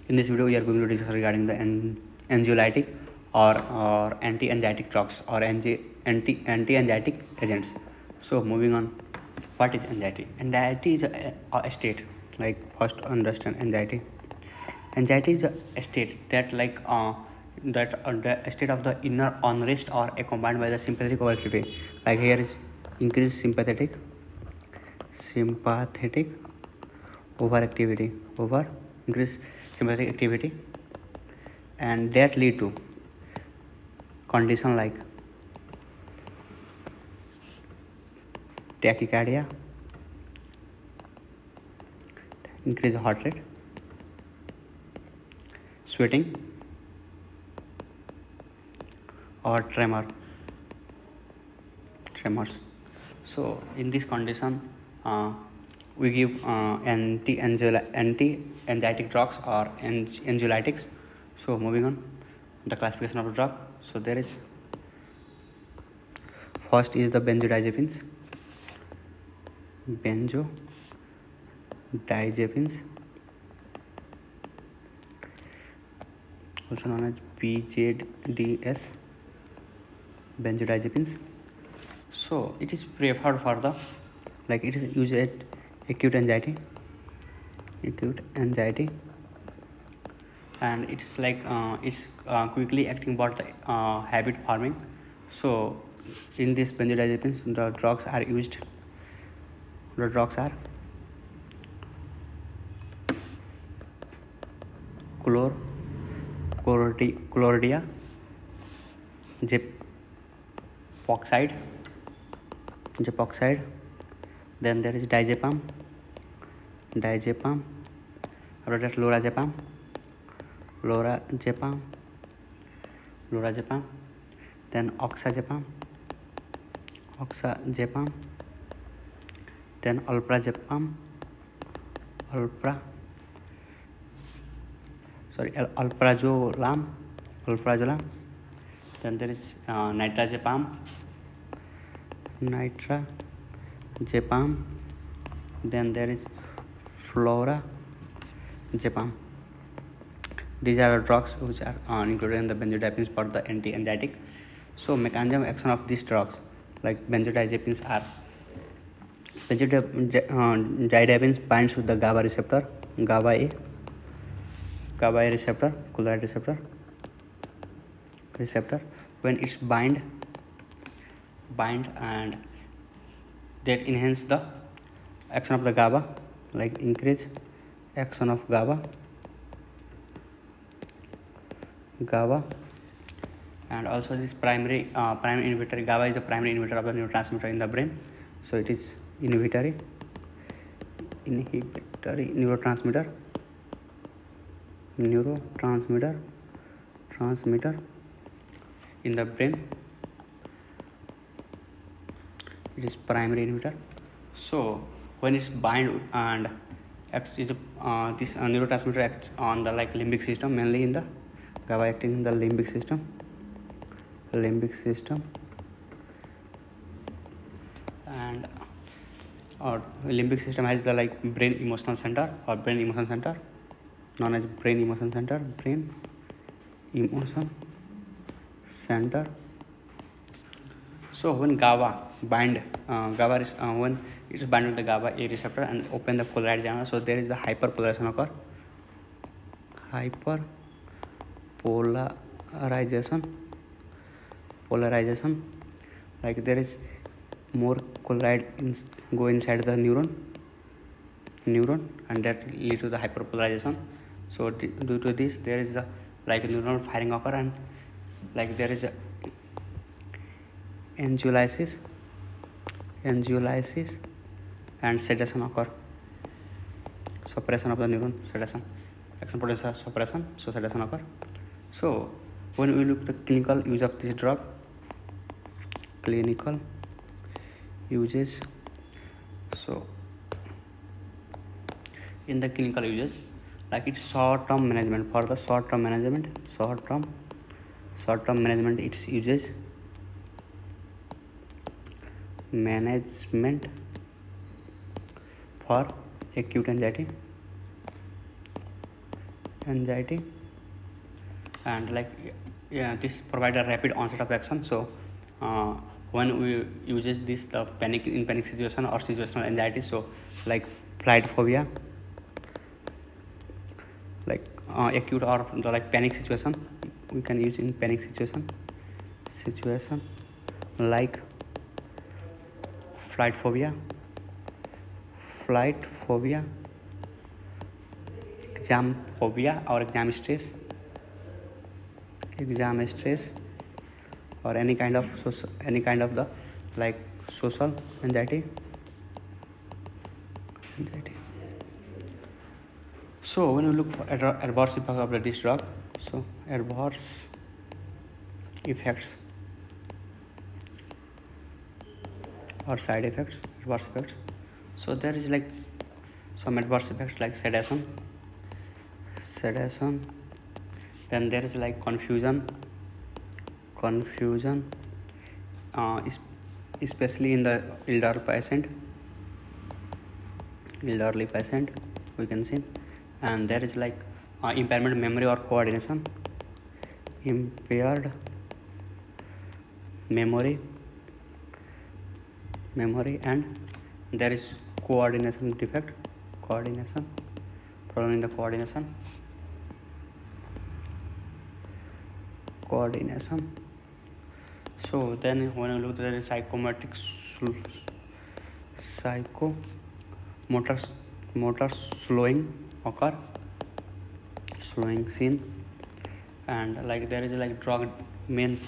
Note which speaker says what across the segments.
Speaker 1: In this video, we are going to discuss regarding the anxiolytic or anti-anxiety drugs or anti-anxiety agents. So moving on, what is anxiety? Anxiety is a state. Like first, understand anxiety. Anxiety is a state that the state of the inner unrest or accompanied by the sympathetic overactivity. Like here is increased sympathetic overactivity over increased sympathetic activity, and that lead to condition like tachycardia, increased heart rate, sweating, or tremors. So in this condition, we give anti-anxietic drugs or anxiolytics. So moving on, the classification of the drug. So there is first is the benzodiazepines, also known as BZDS, benzodiazepines. So it is preferred for the it is used at acute anxiety, and it's it's quickly acting about the habit forming. So in this benzodiazepines, the drugs are used. The drugs are chlordia, Jepoxide. Then there is diazepam. After that, lorazepam. Then oxazepam. Then alprazolam. Then there is nitrazepam. Then there is florazepam. These are the drugs which are included in the benzodiazepines for the anti-anxietic. So mechanism of action of these drugs, like benzodiazepines are benzodiazepines binds with the GABA receptor, GABA A receptor, cholinergic receptor. When it's bind and that enhance the action of the GABA, like increase action of GABA, and also this primary inhibitory. GABA is the primary inhibitor of the neurotransmitter in the brain. So it is inhibitory neurotransmitter in the brain. It is primary inhibitor. So when it's bind and acts, this neurotransmitter acts on the limbic system, mainly in the GABA acting in the limbic system, and limbic system has the brain emotional center known as brain emotion center. So when GABA bind, when it is bind with the GABA A receptor and open the polarized channel, so there is the hyperpolarization occur. Polarization, like there is more chloride go inside the neuron, and that lead to the hyperpolarization. So due to this, there is the neuronal firing occur, and there is a anxiolysis and sedation occur. Suppression of the neuron, sedation, action potential suppression, so sedation occur. So when we look at the clinical use of this drug, so in the clinical uses, it's short-term management. For the short-term management, its uses management for acute anxiety, anxiety, and like yeah, this provide a rapid onset of action. So when we uses this the panic situation or situational anxiety, so like flight phobia, like acute or the like panic situation, we can use in panic situation like flight phobia, exam phobia or exam stress, or any kind of the like social anxiety. So when we look for adverse effects of this drug, so adverse effects or side effects, adverse effects. So there is like some adverse effects like sedation, then there is like confusion, especially in the elderly patient we can see, and there is like impairment memory or coordination, impaired memory, and there is coordination defect, problem in the coordination. So then when you look at the psychomotor slowing occur, slowing scene, and like there is like main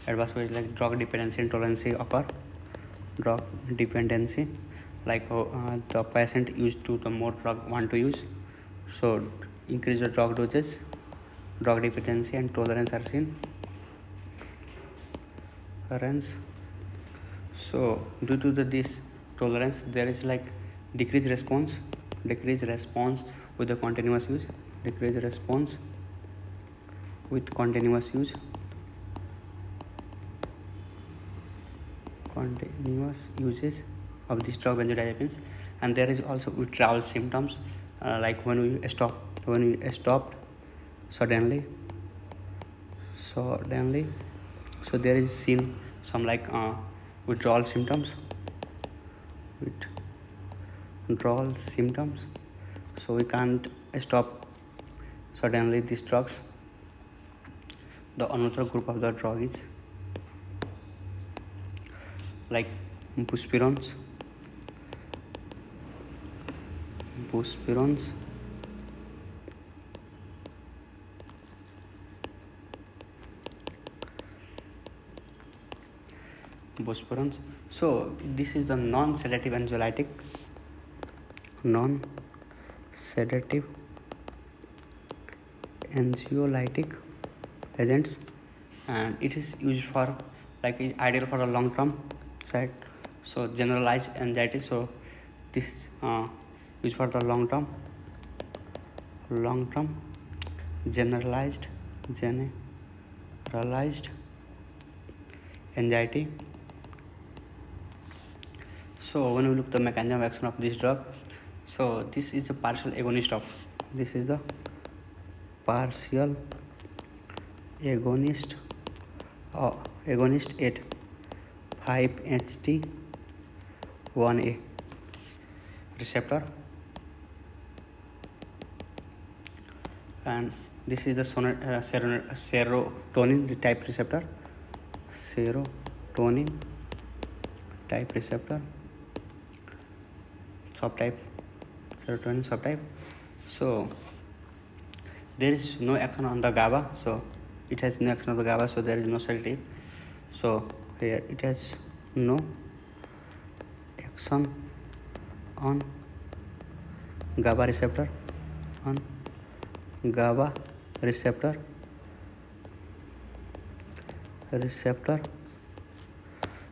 Speaker 1: adverse way like drug dependency, intolerance occur, like the patient used to the more drug want to use, so increase the drug doses, drug dependency and tolerance are seen. So due to this tolerance, there is like decreased response with the continuous use, continuous uses of this drug benzodiazepines, and there is also withdrawal symptoms like when we stopped suddenly, so there is seen some like withdrawal symptoms, so we can't stop suddenly these drugs. The another group of the drug is like buspirons, so this is the non-sedative anxiolytic agents, and it is used for like ideal for a long term side, so generalized anxiety, so this is used for the long term generalized anxiety. So when we look at the mechanism of action of this drug, so this is a partial agonist at 5-HT1A receptor, and this is the serotonin type receptor, serotonin subtype. So there is no action on the GABA, so it has no action on the GABA, so there is no sedative. So here it has no action on GABA receptor,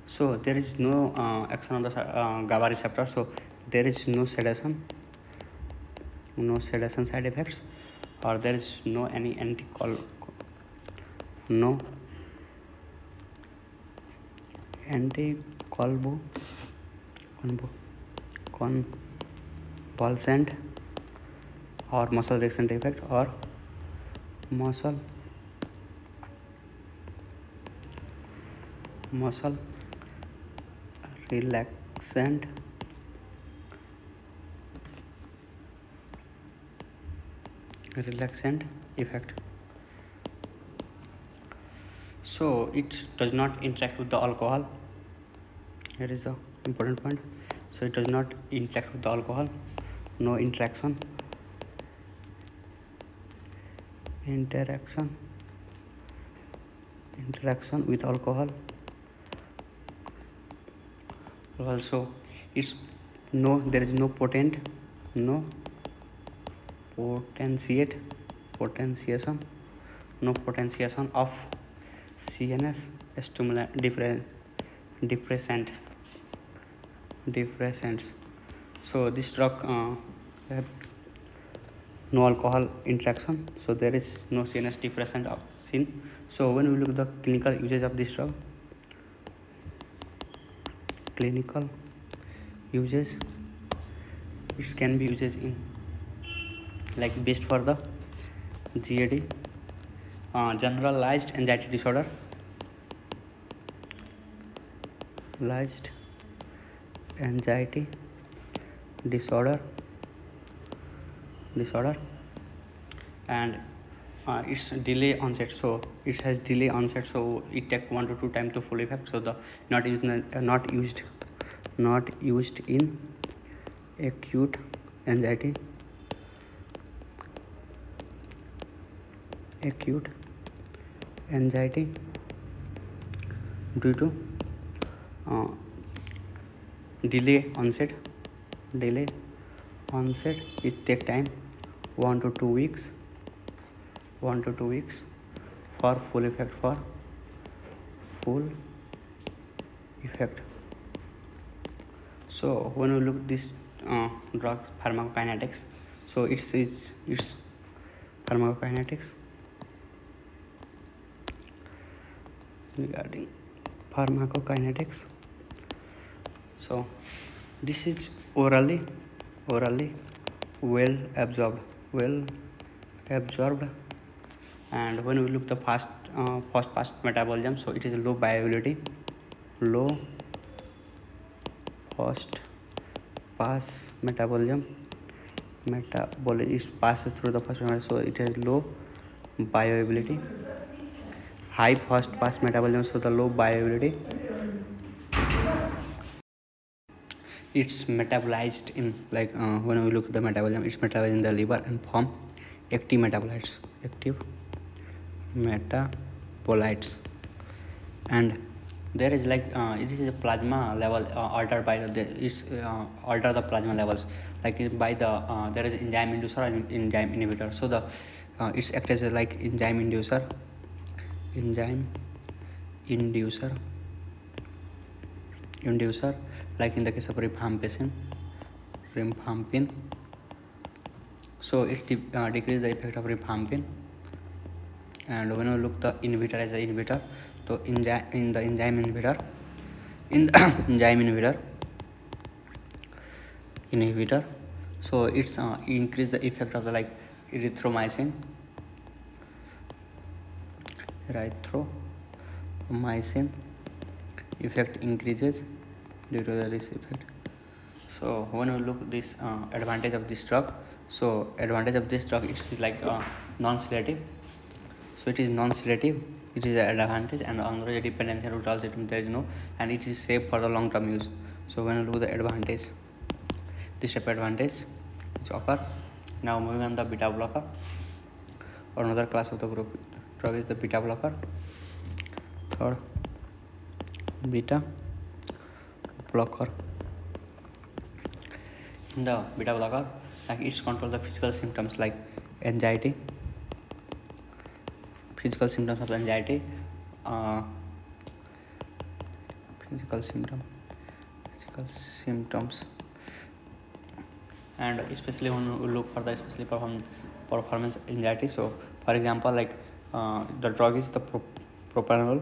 Speaker 1: so there is no action on the GABA receptor, so there is no sedation side effects, or there is no any convulsant or muscle relaxant effect or muscle relaxant effect. So it does not interact with the alcohol. Here is the important point. So it does not interact with the alcohol. No interaction with alcohol. Also, there is no potentiation of CNS stimulant depressants. So this drug have no alcohol interaction, so there is no CNS depressant seen. So when we look at the clinical uses of this drug, clinical uses, it can be used in like best for the GAD, generalized anxiety disorder, and it's delay onset, so it has delay onset, so it takes 1 to 2 times to full effect. So the not used in acute anxiety due to delay onset. It take time 1 to 2 weeks for full effect. So when we look at this drug pharmacokinetics, so it's pharmacokinetics. Regarding pharmacokinetics, so this is orally well absorbed, and when we look the fast metabolism, so it is low bioavailability, fast pass metabolism passes through the first metabolism, so it has low bioavailability. High fast pass metabolism, so the low bioavailability. It's metabolized in when we look at the metabolism, it's metabolized in the liver and form active metabolites, and there is it is a plasma level altered by alter the plasma levels by the there is enzyme inducer and enzyme inhibitor. So the it's act as enzyme inducer like in the case of rifampicin. So it decreases the effect of rifampicin. And when we look the inhibitor as an inhibitor, so in the enzyme inhibitor, so it's increase the effect of the erythromycin effect increases due to this effect. So when we look this advantage of this drug, so advantage of this drug, it's non-sedative. So it is non-sedative, it is an advantage, and on the dependency and withdrawal symptom there is no, and it is safe for the long-term use. So when we look at the advantage, this type of advantage which occur. Now moving on the beta blocker, or another class of the group drug is the beta blocker. Third, beta blocker. In the beta blocker, it controls the physical symptoms like anxiety, physical symptoms, and especially when we look for the especially performance anxiety. So for example, the drug is the propranolol,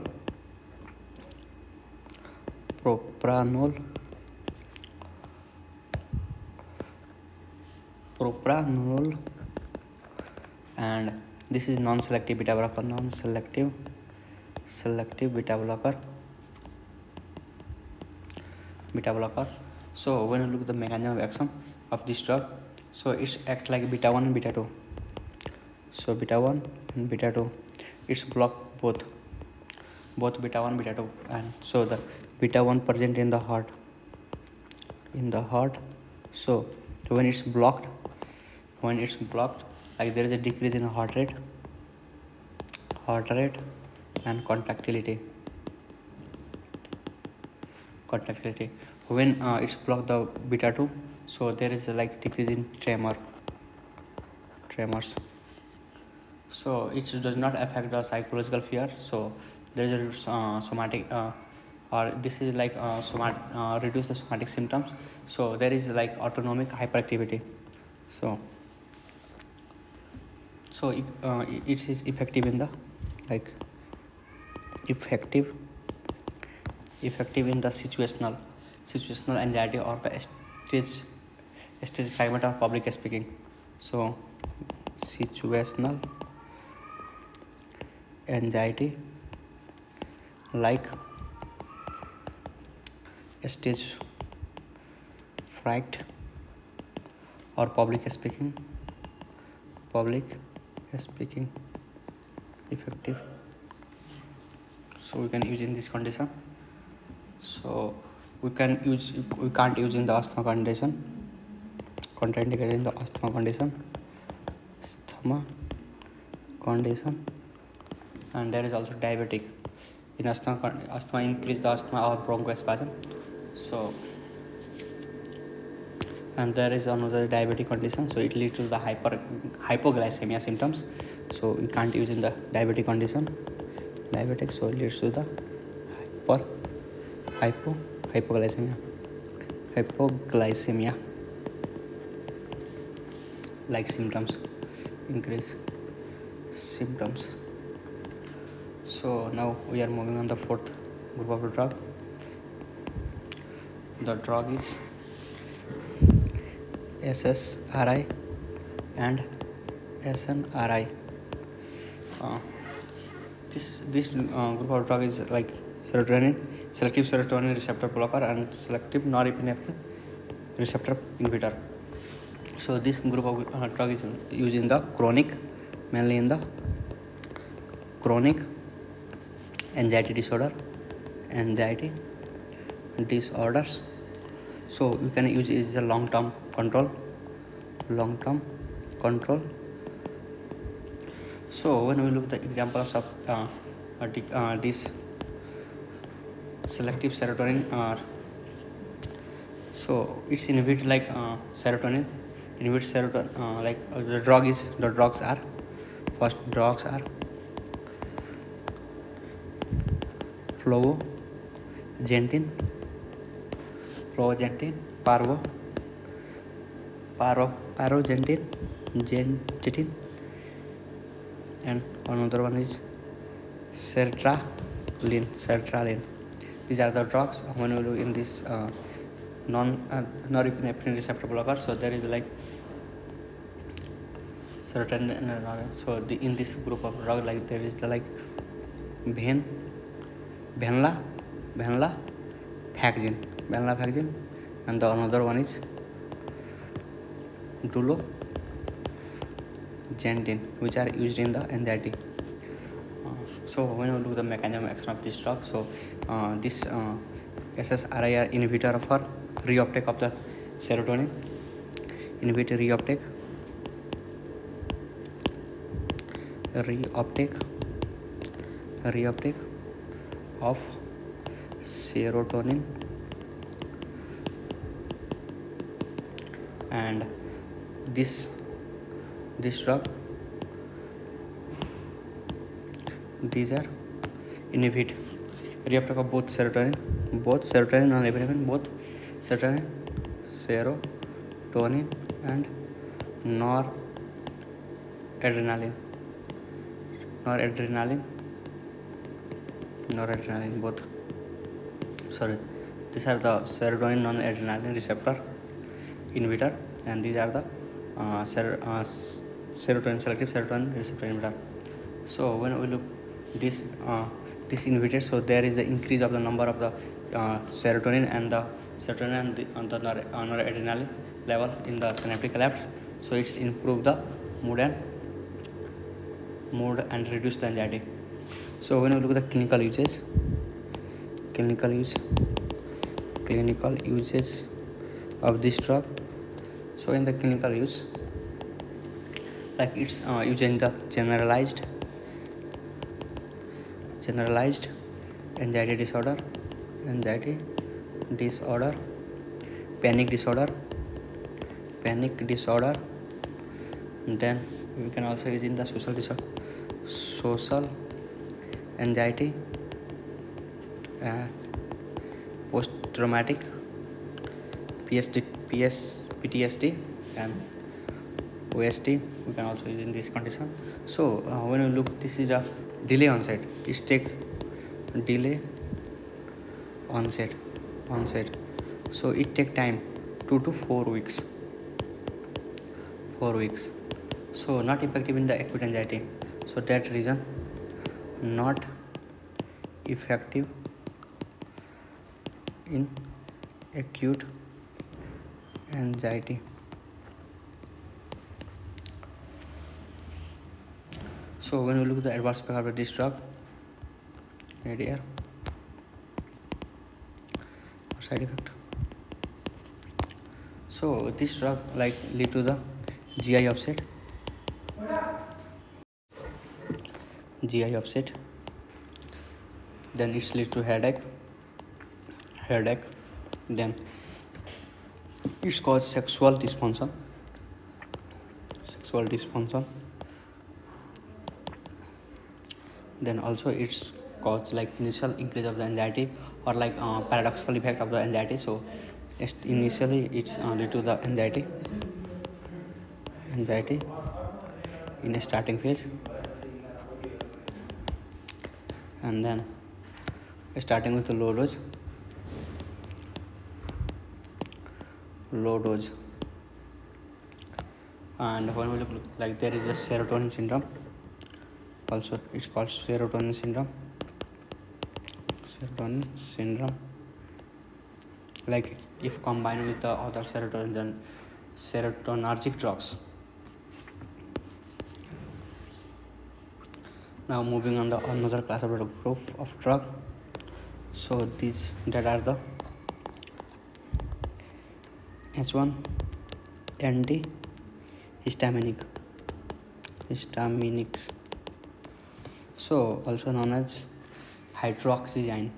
Speaker 1: and This is non-selective beta blocker, selective beta blocker. So when you look at the mechanism of action of this drug, so it's act like beta 1 and beta 2. So beta 1 and beta 2, it's block both beta 1 beta 2, and so the beta 1 present in the heart. So when it's blocked, like there is a decrease in heart rate and contractility. When it's blocked the beta 2, so there is like decrease in tremors. So it does not affect the psychological fear. So there is a somatic or this is like reduce the somatic symptoms. So there is like autonomic hyperactivity. So it is effective in the like effective in the situational anxiety or the stage fragment of public speaking. So situational anxiety like stage fright or public speaking effective. So we can use in this condition. So we can't use in the asthma condition, contraindicated in the asthma condition. And there is also diabetic in asthma increase the asthma or bronchospasm. So and there is another diabetic condition, so it leads to the hypoglycemia symptoms. So we can't use in the diabetic condition, so it leads to the hypoglycemia like symptoms, increase symptoms. So now we are moving on the fourth group of the drug. The drug is SSRI and SNRI. This group of drug is like selective serotonin receptor blocker and selective norepinephrine receptor inhibitor. So this group of drug is used in the mainly in the chronic anxiety disorders. So you can use it as a long-term control. So when we look at the examples of this selective serotonin, so it's inhibit like serotonin, like the drugs are fluoxetine, paroxetine, and another one is sertraline. These are the drugs when we look in this norepinephrine receptor blocker. So there is like serotonin. So in this group of drug, like there is the like venlafaxine, and the another one is duloxetine, which are used in the anxiety. So when we look at the mechanism of action of this drug, so this SSRI are inhibitor for reuptake of the serotonin, reuptake of serotonin, and this drug, these are inhibit reuptake of both serotonin and norepinephrine, both serotonin and noradrenaline both. Sorry, these are the serotonin noradrenaline receptor inhibitor, and these are the serotonin, selective serotonin receptor inhibitor. So when we look this inhibited, so there is the increase of the number of the serotonin and the noradrenaline level in the synaptic clefts. So it's improve the mood and reduce the anxiety. So when we look at the clinical uses of this drug, so in the clinical use, like it's used in the generalized anxiety disorder, panic disorder. Then we can also use in the social anxiety, post traumatic PTSD and OSD. We can also use in this condition. So when you look, this is a delay onset. It take delay onset. So it take time 2 to 4 weeks. So not effective in the acute anxiety. So that reason not effective in acute anxiety. So when we look at the adverse effect of this drug, here side effect. So this drug like lead to the GI upset, then it leads to headache, then it's called sexual dysfunction, then also it's cause like initial increase of the anxiety or like paradoxical effect of the anxiety. So initially it's lead to the anxiety in a starting phase, and then starting with the low dose, and when we look like there is a serotonin syndrome, also it's called serotonin syndrome. Like if combined with the other serotonin, then serotonergic drugs. Now moving on to another class of group of drug. So these that are the H1 histaminics, so also known as hydroxyzine.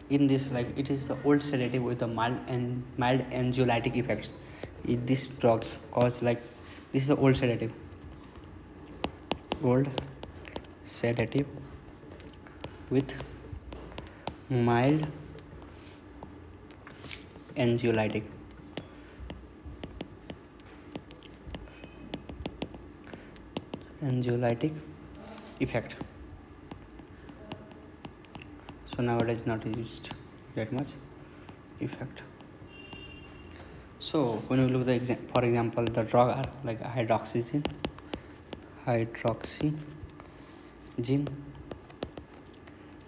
Speaker 1: In this, like it is the old sedative with the mild anxiolytic effects. These drugs cause like this is the old sedative with mild anxiolytic effect. So nowadays not used that much effect. So when we look at the for example, the drug are like hydroxyzine,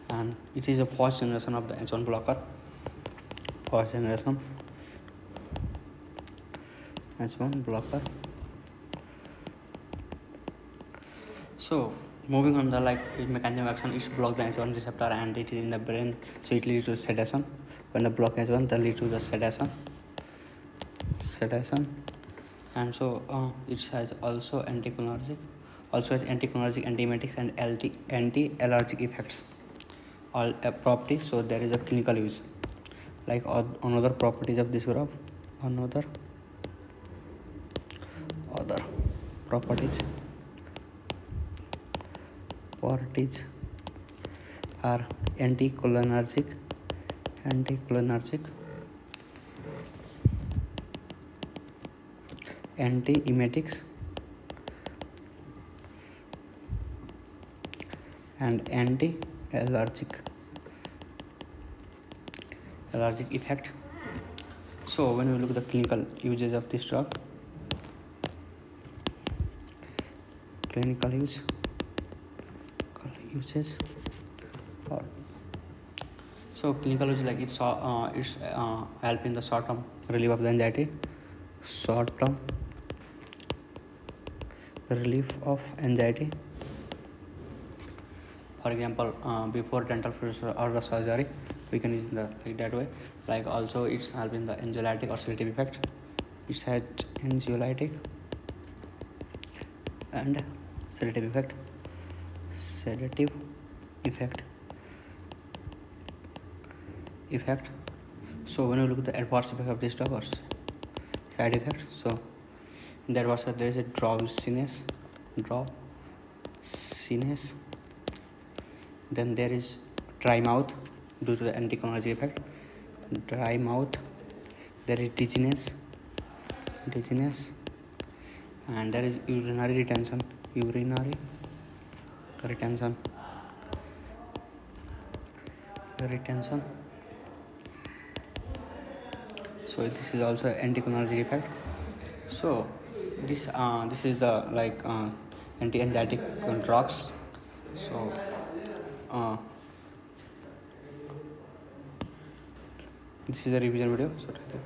Speaker 1: and it is a first generation of the H1 blocker. So moving on the like mechanism of action, it blocks the H1 receptor and it is in the brain, so it leads to sedation. When the block H1, that leads to the sedation, and so it has also anticholinergic, antiemetics and anti-allergic effects, all properties. So there is a clinical use. Like another properties of this group, other properties are anticholinergic, antiemetics and anti-allergic effect. So when we look at the clinical uses of this drug, clinical uses, or so clinical use, like it's help in the short term relief of the anxiety, short term relief of anxiety. For example, before dental procedure or the surgery, we can use the like that way. Like also it's help in the anxiolytic or sedative effect. It's had anxiolytic and sedative effect. Sedative effect. So when you look at the adverse effect of this drug or side effect, so in the adverse effect there is a drowsiness. Then there is dry mouth due to the anticholinergic effect. Dry mouth. There is dizziness, and there is urinary retention. So this is also anticholinergic effect. So this is the like anti-anxiety drugs. So this is a revision video. So thank you.